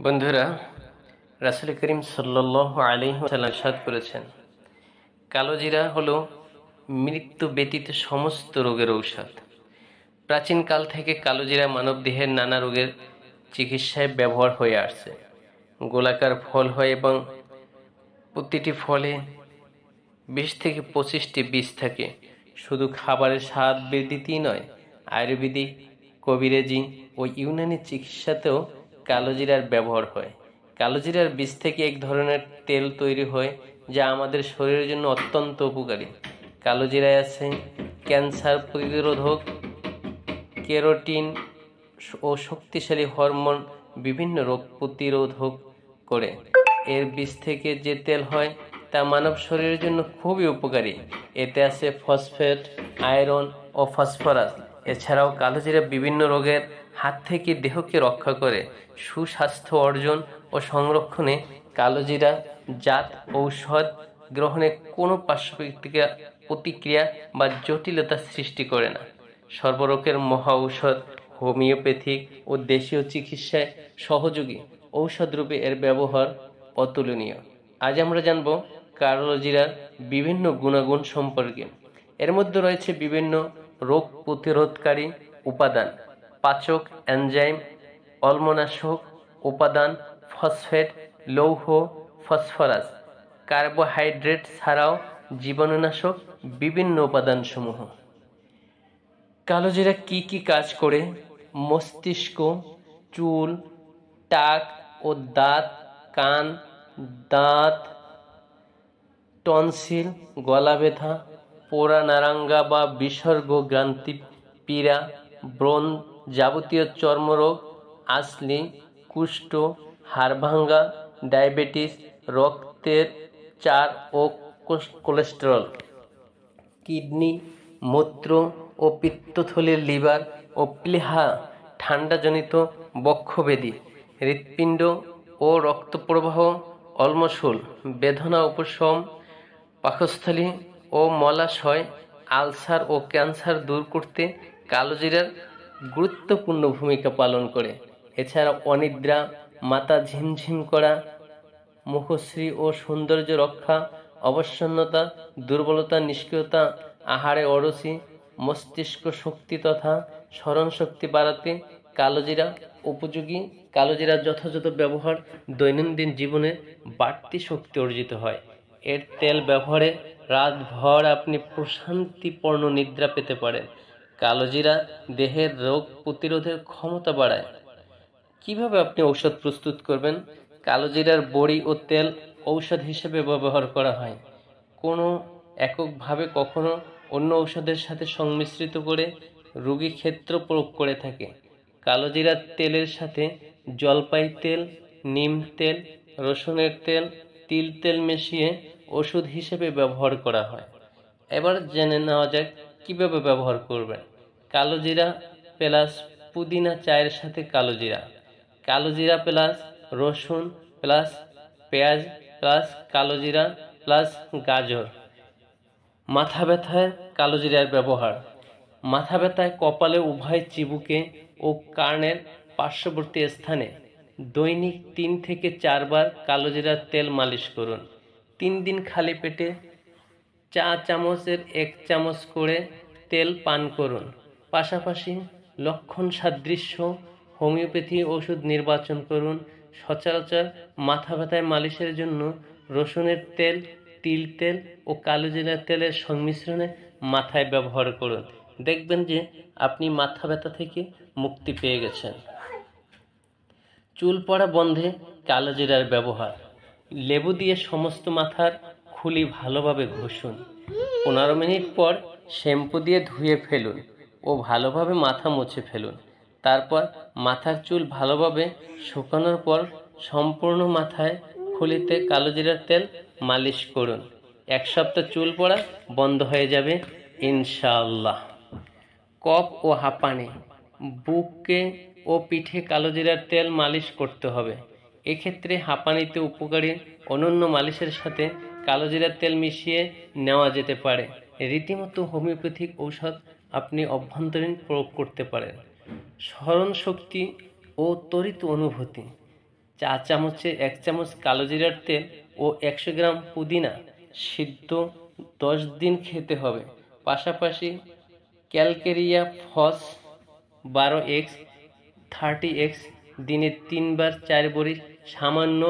বন্ধুরা, রাসূল করিম সাল্লাল্লাহু আলাইহি ওয়াসাল্লাম ইরশাদ করেছেন, কালোজিরা হলো মৃত্যু ব্যতীত সমস্ত রোগের ঔষধ। প্রাচীনকাল থেকে কালোজিরা মানবদেহের নানা রোগের চিকিৎসায় ব্যবহার হয়ে আসছে। গোলাকার ফল হয় এবং প্রতিটি ফলে 20 থেকে 25টি বীজ থাকে। শুধু খাবারের স্বাদ বৃদ্ধিতেই নয়, আয়ুর্বেদিক, কবিরাজি ও ইউনানি চিকিৎসাতেও কালোজিরার ব্যবহার হয়। কালোজিরার বীজ থেকে এক ধরনের তেল তৈরি হয় যা আমাদের শরীরের জন্য অত্যন্ত উপকারী। কালোজিরায় আছে ক্যান্সার প্রতিরোধক, কেরোটিন ও শক্তিশালী হরমোন বিভিন্ন রোগ প্রতিরোধক করে। এর বীজ থেকে যে তেল হয় তা মানব শরীরের জন্য খুবই উপকারী। এতে আছে ফসফেট, আয়রন ও ফসফরাস। এছাড়াও কালোজিরা বিভিন্ন রোগের হাত থেকে দেহকে রক্ষা করে। সুস্বাস্থ্য অর্জন ও সংরক্ষণে কালোজিরা জাত ঔষধ গ্রহণে কোনো প্রতিক্রিয়া বা জটিলতা সৃষ্টি করে না। সর্বরোগের মহা ঔষধ, হোমিওপ্যাথিক ও দেশীয় চিকিৎসায় সহযোগী ঔষধরূপে এর ব্যবহার অতুলনীয়। আজ আমরা জানব কালোজিরার বিভিন্ন গুণাগুণ সম্পর্কে। এর মধ্যে রয়েছে বিভিন্ন রোগ প্রতিরোধকারী উপাদান, পাচক এনজাইম, অম্লনাশক উপাদান, ফসফেট, লৌহ, ফসফরাস, কার্বোহাইড্রেট ছাড়াও জীবাণুনাশক বিভিন্ন উপাদানসমূহ। কালোজিরা কি কি কাজ করে? মস্তিষ্ক, চুল, টাক ও দাঁত, কান, দাঁত, টনসিল, গলা ব্যথা, পোড়া নারাঙ্গা বা বিসর্গ গ্রান্তি, পীড়া, ব্রণ, যাবতীয় চর্মরোগ, আঁচলি, কুষ্ঠ, হাড়ভাঙ্গা, ডায়াবেটিস, রক্তের চাপ ও কোলেস্টেরল, কিডনি, মূত্র ও পিত্তথলির, লিভার ও প্লীহা, ঠান্ডাজনিত বক্ষব্যাধি, হৃৎপিণ্ড ও রক্তপ্রবাহ, অম্লশূল, বেদনা উপশম, পাকস্থলী ও মলাশয়, আলসার ও ক্যান্সার দূর করতে কালোজিরার গুরুত্বপূর্ণ ভূমিকা পালন করে। এছাড়া অনিদ্রা, মাথা ঝিমঝিম করা, মুখশ্রী ও সৌন্দর্য রক্ষা, অবসন্নতা, দুর্বলতা, নিষ্ক্রিয়তা, আহারে অরুচি, মস্তিষ্ক শক্তি তথা স্মরণশক্তি বাড়াতে কালোজিরা উপযোগী। কালোজিরার যথাযথ ব্যবহার দৈনন্দিন জীবনে বাড়তি শক্তি অর্জিত হয়। এর তেল ব্যবহারে রাতভর আপনি প্রশান্তিপূর্ণ নিদ্রা পেতে পারেন। কালোজিরা দেহের রোগ প্রতিরোধের ক্ষমতা বাড়ায়। কিভাবে আপনি ঔষধ প্রস্তুত করবেন? কালোজিরার বড়ি ও তেল ঔষধ হিসেবে ব্যবহার করা হয়। কোনো এককভাবে কখনো অন্য ঔষধের সাথে সংমিশ্রিত করে রোগী ক্ষেত্র প্রয়োগ করে থাকে। কালোজিরার তেলের সাথে জলপাই তেল, নিম তেল, রসুনের তেল, তিল তেল মিশিয়ে ওষুধ হিসেবে ব্যবহার করা হয়। এবার জেনে নেওয়া যাক কিভাবে ব্যবহার করবেন। কালোজিরা প্লাস পুদিনা চায়ের সাথে কালোজিরা, কালোজিরা প্লাস রসুন প্লাস পেঁয়াজ প্লাস কালোজিরা প্লাস গাজর। মাথা ব্যথায় কালোজিরার ব্যবহার। মাথা ব্যথায় কপালে উভয় চিবুকে ও কানের পার্শ্ববর্তী স্থানে দৈনিক 3 থেকে 4 বার কালোজিরার তেল মালিশ করুন। 3 দিন খালি পেটে চা চামচের 1 চামচ করে তেল পান করুন। পাশাপাশি লক্ষণ সাদৃশ্য হোমিওপ্যাথি ওষুধ নির্বাচন করুন। সচরাচর মাথা ব্যথায় মালিশের জন্য রসুনের তেল, তিল তেল ও কালোজিরার তেলের সংমিশ্রণে মাথায় ব্যবহার করুন। দেখবেন যে আপনি মাথা ব্যথা থেকে মুক্তি পেয়ে গেছেন। চুল পড়া বন্ধে কালোজিরার ব্যবহার। লেবু দিয়ে সমস্ত মাথার খুলি ভালোভাবে ঘষুন। 15 মিনিট পর শ্যাম্পু দিয়ে ধুয়ে ফেলুন ও ভালোভাবে মাথা মুছে ফেলুন। তারপর মাথার চুল ভালোভাবে শুকানোর পর সম্পূর্ণ মাথায় খুলিতে কালোজিরার তেল মালিশ করুন। 1 সপ্তাহ চুল পড়া বন্ধ হয়ে যাবে ইনশাআল্লাহ। কফ ও হাঁপানি। বুকে ও পিঠে কালোজিরার তেল মালিশ করতে হবে। এক্ষেত্রে হাঁপানিতে উপকারী অনন্য মালিশের সাথে কালোজিরার তেল মিশিয়ে নেওয়া যেতে পারে। রীতিমতো হোমিওপ্যাথিক ঔষধ আপনি অভ্যন্তরীণ প্রয়োগ করতে পারেন। স্মরণ শক্তি ও ত্বরিত অনুভূতি। চা চামচে 1 চামচ কালো জিরার তেল ও 100 গ্রাম পুদিনা সিদ্ধ 10 দিন খেতে হবে। পাশাপাশি ক্যালকেরিয়া ফস 12x 30x দিনে 3 বার 4 বড়ি সামান্য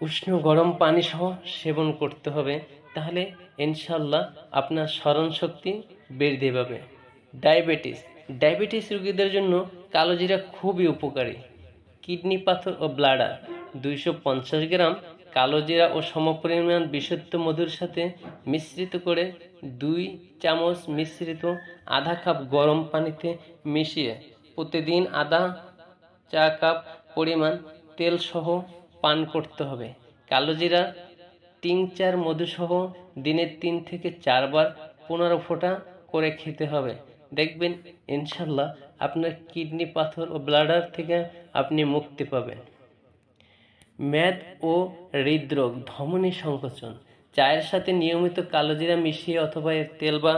উষ্ণ গরম পানি সহ সেবন করতে হবে। তাহলে ইনশাল্লাহ আপনার স্মরণশক্তি বৃদ্ধি পাবে। ডায়াবেটিস রোগীদের জন্য কালোজিরা খুবই উপকারী। কিডনি পাথর ও ব্লাডার 250 গ্রাম কালোজিরা ও সমপরিমাণ বিশুদ্ধ মধুর সাথে মিশ্রিত করে 2 চামচ মিশ্রিত আধা কাপ গরম পানিতে মিশিয়ে প্রতিদিন আধা চা কাপ পরিমাণ তেল সহ পান করতে হবে। কালোজিরা টিংচার মধুসহ দিনে 3 থেকে 4 বার 15 ফোঁটা করে খেতে হবে। দেখবেন ইনশাল্লাহ আপনার কিডনি পাথর ও ব্লাডার থেকে আপনি মুক্তি পাবেন। মেদ ও হৃদরোগ, ধমনী সংকোচন। চায়ের সাথে নিয়মিত কালোজিরা মিশিয়ে অথবা এর তেল বা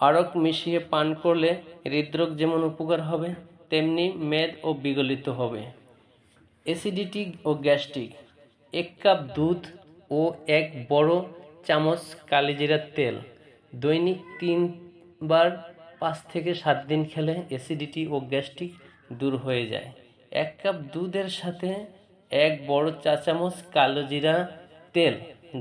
আড়ক মিশিয়ে পান করলে হৃদরোগ যেমন উপকার হবে তেমনি মেদ ও বিগলিত হবে। অ্যাসিডিটি ও গ্যাস্ট্রিক। 1 কাপ দুধ ও 1 বড় চামচ কালোজিরার তেল দৈনিক 3 বার 5 থেকে 7 দিন খেলে অ্যাসিডিটি ও গ্যাস্ট্রিক দূর হয়ে যায়। 1 কাপ দুধের সাথে 1 বড় চা চামচ কালোজিরা তেল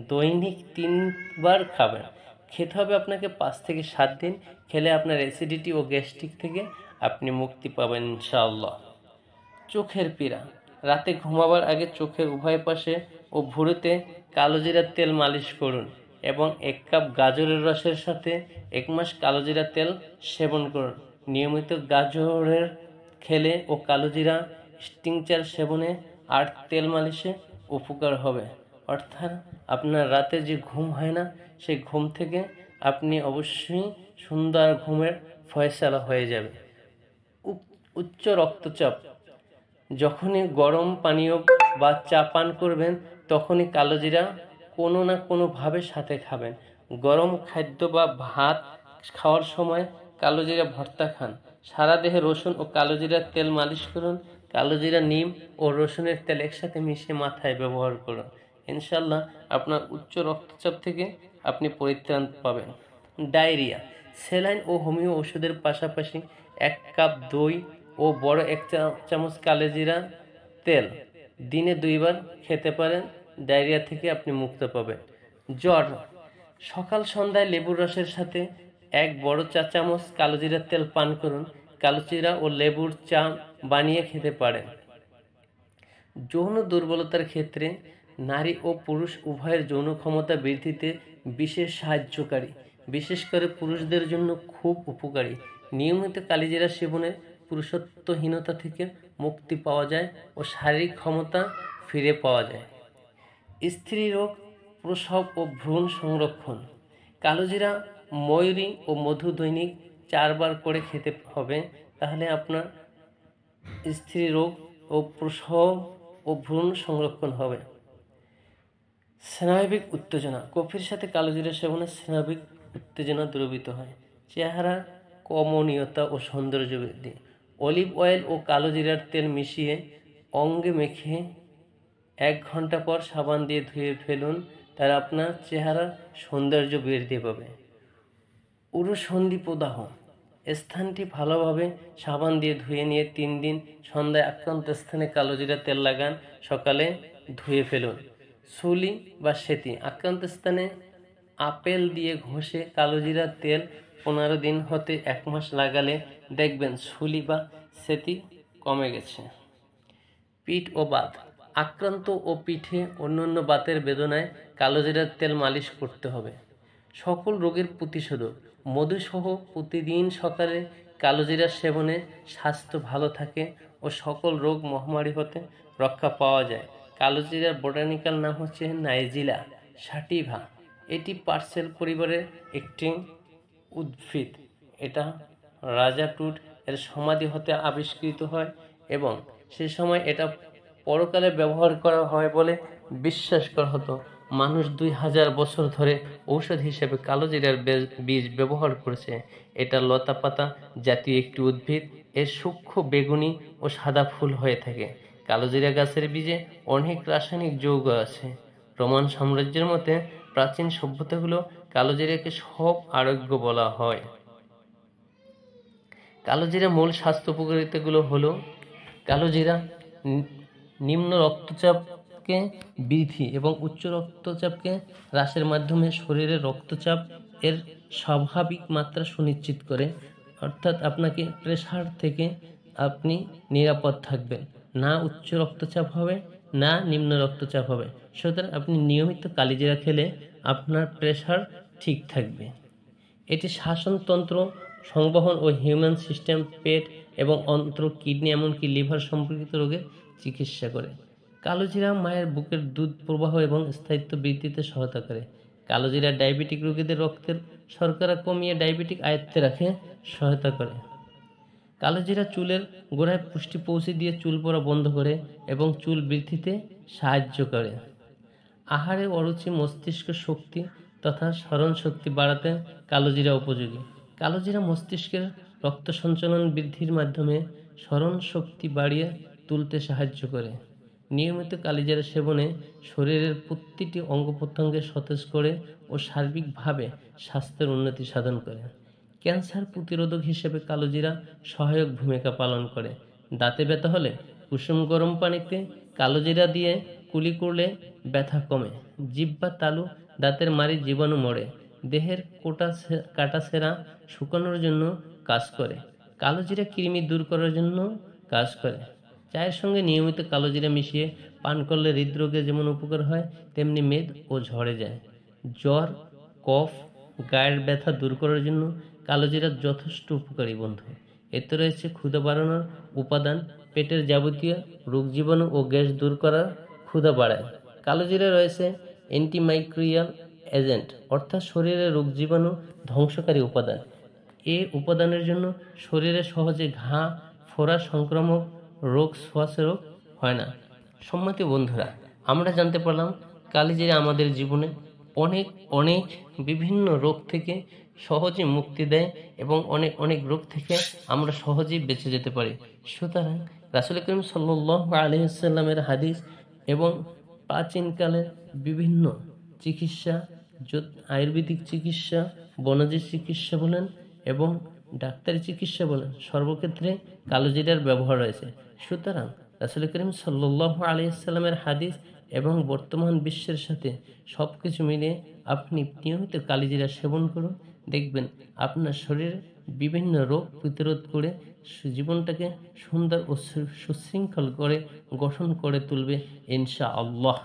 দৈনিক 3 বার খাবেন। খেতে হবে আপনাকে 5 থেকে 7 দিন। খেলে আপনার অ্যাসিডিটি ও গ্যাস্ট্রিক থেকে আপনি মুক্তি পাবেন ইনশাআল্লাহ। চোখের পীড়া। রাতে ঘুমাবার আগে চোখের উভয় পাশে ও ভুরুতে কালোজিরার তেল মালিশ করুন এবং 1 কাপ গাজরের রসের সাথে 1 মাস কালোজিরা তেল সেবন করুন। নিয়মিত গাজরের খেলে ও কালোজিরা টিংচার সেবনে আর তেল মালিশে উপকার হবে। অর্থাৎ আপনার রাতে যে ঘুম হয় না সেই ঘুম থেকে আপনি অবশ্যই সুন্দর ঘুমের ফয়সালা হয়ে যাবে। উচ্চ রক্তচাপ। যখনই গরম পানীয় বা চা পান করবেন তখনই কালোজিরা কোনো না কোনোভাবে সাথে খাবেন। গরম খাদ্য বা ভাত খাওয়ার সময় কালোজিরা ভর্তা খান। সারা দেহে রসুন ও কালোজিরার তেল মালিশ করুন। কালোজিরা, নিম ও রসুনের তেল একসাথে মিশিয়ে মাথায় ব্যবহার করুন। ইনশাল্লাহ আপনার উচ্চ রক্তচাপ থেকে আপনি পরিত্রাণ পাবেন। ডায়রিয়া। স্যালাইন ও হোমিও ওষুধের পাশাপাশি 1 কাপ দই ও বড় 1 চামচ কালোজিরা তেল দিনে 2 বার খেতে পারেন। ডায়রিয়া থেকে আপনি মুক্ত পাবেন। জ্বর। সকাল সন্ধ্যায় লেবুর রসের সাথে 1 বড় চা চামচ কালোজিরার তেল পান করুন। কালোজিরা ও লেবুর চা বানিয়ে খেতে পারেন। যৌন দুর্বলতার ক্ষেত্রে নারী ও পুরুষ উভয়ের যৌন ক্ষমতা বৃদ্ধিতে বিশেষ সাহায্যকারী, বিশেষ করে পুরুষদের জন্য খুব উপকারী। নিয়মিত কালোজিরা সেবনে পুরুষত্বহীনতা থেকে মুক্তি পাওয়া যায় ও শারীরিক ক্ষমতা ফিরে পাওয়া যায়। স্ত্রীরোগ, প্রসব ও ভ্রূণ সংরক্ষণ। কালোজিরা, ময়ূরী ও মধু দৈনিক 4 বার করে খেতে হবে। তাহলে আপনার স্ত্রীরোগ ও প্রসব ও ভ্রূণ সংরক্ষণ হবে। স্নায়বিক উত্তেজনা। কফির সাথে কালোজিরা সেবনে স্নায়বিক উত্তেজনা দ্রবীভূত হয়। চেহারার কমনীয়তা ও সৌন্দর্য বৃদ্ধি। অলিভ অয়েল ও কালোজিরার তেল মিশিয়ে অঙ্গে মেখে 1 ঘন্টা পর সাবান দিয়ে ধুয়ে ফেলুন। তার আপনার চেহারার সৌন্দর্য বৃদ্ধি পাবে। উরুসন্ধি প্রদাহ। স্থানটি ভালোভাবে সাবান দিয়ে ধুয়ে নিয়ে 3 দিন সন্ধ্যায় আক্রান্ত স্থানে কালোজিরা তেল লাগান। সকালে ধুয়ে ফেলুন। সুলি বা সেতি। আক্রান্ত স্থানে আপেল দিয়ে ঘষে কালোজিরা তেল 15 দিন হতে 1 মাস লাগালে দেখবেন সুলি বা সেতি কমে গেছে। পিঠ ও বাত। আক্রান্ত ও পিঠে অন্যান্য বাতের বেদনায় কালোজিরার তেল মালিশ করতে হবে। সকল রোগের প্রতিষেধক। মধুসহ প্রতিদিন সকালে কালোজিরা সেবনে স্বাস্থ্য ভালো থাকে ও সকল রোগ মহামারী হতে রক্ষা পাওয়া যায়। কালোজিরার বোটানিক্যাল নাম হচ্ছে নাইজিলা সাটিভা। এটি পার্সেল পরিবারের একটি উদ্ভিদ। এটা রাজা টুট এর সমাধি হতে আবিষ্কৃত হয় এবং সে সময় এটা পরকালে ব্যবহার করা হয় বলে বিশ্বাস করা হতো। মানুষ 2000 বছর ধরে ঔষধ হিসেবে কালোজিরার বীজ ব্যবহার করেছে। এটা লতাপাতা জাতীয় একটি উদ্ভিদ। এর সূক্ষ্ম বেগুনি ও সাদা ফুল হয়ে থাকে। কালোজিরা গাছের বীজে অনেক রাসায়নিক যৌগ আছে। রোমান সাম্রাজ্যের মতে প্রাচীন সভ্যতাগুলো কালোজিরাকে সব আরোগ্য বলা হয়। কালোজিরা মূল স্বাস্থ্য উপকারিতাগুলো হলো, কালোজিরা নিম্ন রক্তচাপকে বৃদ্ধি এবং উচ্চ রক্তচাপকে হ্রাসের মাধ্যমে শরীরের রক্তচাপ এর স্বাভাবিক মাত্রা সুনিশ্চিত করে, অর্থাৎ আপনাকে প্রেসার থেকে আপনি নিরাপদ থাকবেন, না উচ্চ রক্তচাপ হবে না নিম্ন রক্তচাপ হবে। সুতরাং আপনি নিয়মিত কালোজিরা খেলে আপনার প্রেসার ঠিক থাকবে। এটি শ্বাসতন্ত্র, সংবহন ও হিউম্যান সিস্টেম, পেট এবং অন্ত্র, কিডনি এমনকি লিভার সম্পর্কিত রোগের চিকিৎসা করে। কালোজিরা মায়ের বুকের দুধ প্রবাহ এবং স্থায়িত্ব বৃদ্ধিতে সহায়তা করে। কালোজিরা ডায়াবেটিক রোগীদের রক্তের শর্করা কমিয়ে ডায়াবেটিক আয়ত্তে রাখে সহায়তা করে। কালোজিরা চুলের গোড়ায় পুষ্টি পৌঁছে দিয়ে চুল পড়া বন্ধ করে এবং চুল বৃদ্ধিতে সাহায্য করে। আহারে অরুচি, মস্তিষ্ক শক্তি তথা স্মরণ শক্তি বাড়াতে কালোজিরা উপযোগী। কালোজিরা মস্তিষ্কের রক্ত সঞ্চালন বৃদ্ধির মাধ্যমে স্মরণ শক্তি বাড়িয়ে তুলতে সাহায্য করে। নিয়মিত কালোজিরা সেবনে শরীরের প্রতিটি অঙ্গ প্রত্যঙ্গে সতেজ করে ও সার্বিকভাবে স্বাস্থ্যের উন্নতি সাধন করে। ক্যান্সার প্রতিরোধক হিসেবে কালোজিরা সহায়ক ভূমিকা পালন করে। দাঁতে ব্যথা হলে কুসুম গরম পানিতে কালোজিরা দিয়ে কুলি করলে ব্যথা কমে। জিহ্বা তালু দাঁতের মাড়ির জীবাণু মরে। দেহের কাটাছেঁড়া শুকানোর জন্য কাজ করে। কালোজিরা কৃমি দূর করার জন্য কাজ করে। চায়ের সঙ্গে নিয়মিত কালোজিরা মিশিয়ে পান করলে হৃদরোগে যেমন উপকার হয়, তেমনি মেদ ও ঝরে যায়। জ্বর, কফ, গায়ের ব্যথা দূর করার জন্য কালোজিরা যথেষ্ট উপকারী বন্ধু। এতে রয়েছে ক্ষুধা বাড়ানোর উপাদান, পেটের যাবতীয় রোগ জীবাণু ও গ্যাস দূর করার ক্ষুধা বাড়ায়। কালোজিরা রয়েছে অ্যান্টিমাইক্রোবিয়াল এজেন্ট, অর্থাৎ শরীরের রোগ জীবাণু ধ্বংসকারী উপাদান। এই উপাদানের জন্য শরীরে সহজে ঘা, ফোড়া, সংক্রামক রোগ, শ্বাসের রোগ হয় না। সম্মানিত বন্ধুরা, আমরা জানতে পারলাম কালোজিরা আমাদের জীবনে অনেক বিভিন্ন রোগ থেকে সহজে মুক্তি দেয় এবং অনেক রোগ থেকে আমরা সহজেই বেঁচে যেতে পারি। সুতরাং রাসূল করিম সাল্লাল্লাহু আলাইহি ওয়াসাল্লামের হাদিস এবং প্রাচীনকালের বিভিন্ন চিকিৎসা, আয়ুর্বেদিক চিকিৎসা, বনজ চিকিৎসা বলেন এবং ডাক্তারি চিকিৎসা বলেন, সর্বক্ষেত্রে কালোজিরার ব্যবহার রয়েছে। সুতরাং রাসূল করিম সাল্লাল্লাহু আলাইহি ওয়াসাল্লামের হাদিস এবং বর্তমান বিশ্বের সাথে সব কিছু মিলিয়ে আপনি নিয়মিত কালোজিরা সেবন করুন, দেখবেন আপনার শরীরে বিভিন্ন রোগ প্রতিরোধ করে জীবনটাকে সুন্দর ও সুশৃঙ্খল করে গঠন করে তুলবে ইনশাআল্লাহ।